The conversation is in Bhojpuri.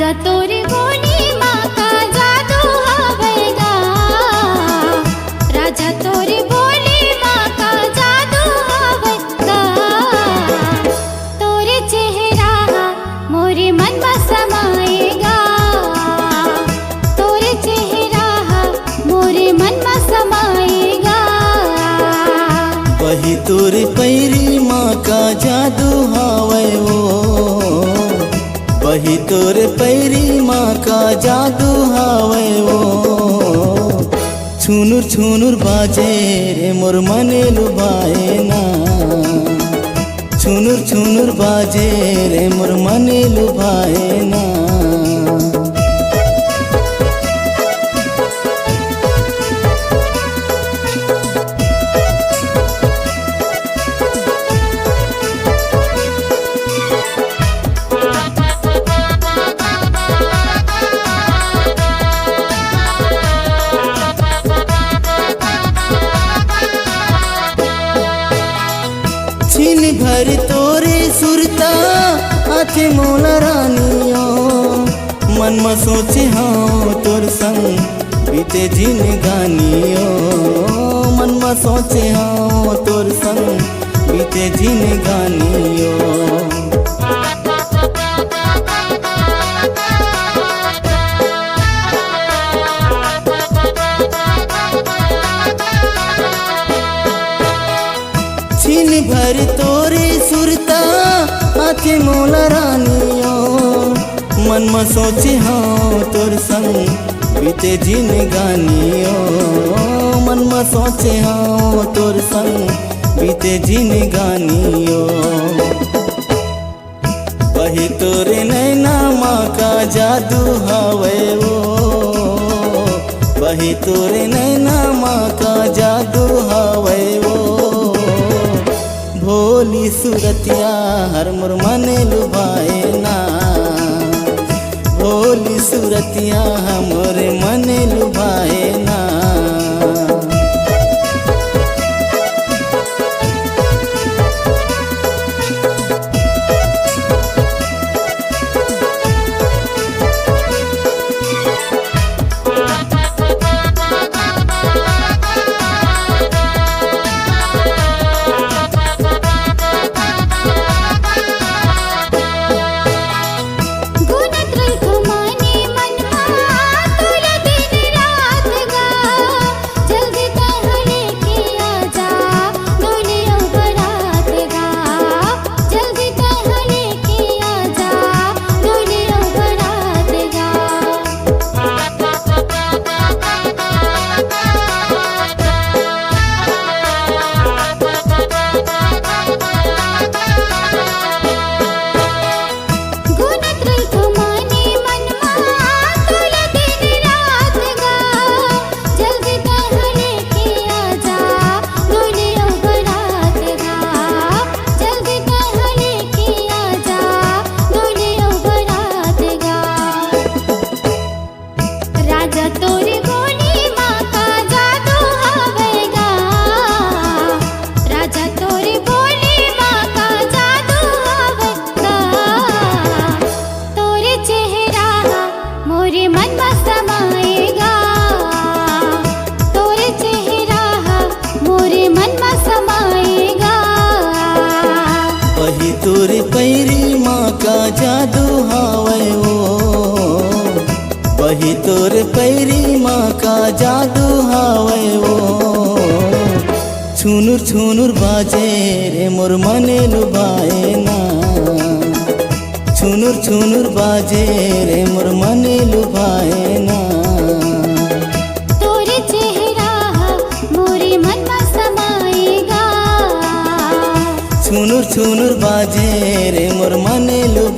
राजा तोरी बोली माँ का जादू हवेगा, राजा तोरी बोली माँ का जादू हवेगा। तोरे चेहरा मोरे मन में समाएगा, तोरे चेहरा मोरे मन में समाएगा। वही तोरे पैरी माँ का जादू हावे वो, वही तोरे पैरी माँ का जादू हावे वो। छुनुर छुनुर बाजे रे मोर मने लुभाए ना, छुनुर छुनुर बाजे रे मोर मने लुभाए ना। छिन भर तोरे सुरता आथे मोला रानियो, मन में सोचे हाँ तोर संग बीते जिंदगानियो, मन में सोचे हाँ तोर संग बीते जिंदगानियो। छिन भर तोरे सुरता आथे मोला रानियो, मन में सोचे हाँ तोर संग बीते जिंदगानियो, मन में सोचे हाँ तोर संग बीते जिंदगानियो। वही तोरे नैना माँ का जादू हावे वो, वही तोरे नैना माँ का जादू हावे वो। भोली सूरतिया हर मोर मने लुभाए ना, भोली सूरतिया हमरे मने लुभाए ना। तोरे पैरी माँ का जादू हावे वो, वही तोरे पैरी माँ का जादू हावे वो। छुनुर छुनुर बाजे रे मोर मने लुभाए ना, छुनुर छुनुर बाजे रे मोर मने लुभाए ना। तोरे चेहरा मोरे मन में समाएगा, छुनुर छुनुर बाजे रे मोर मने लुभाए।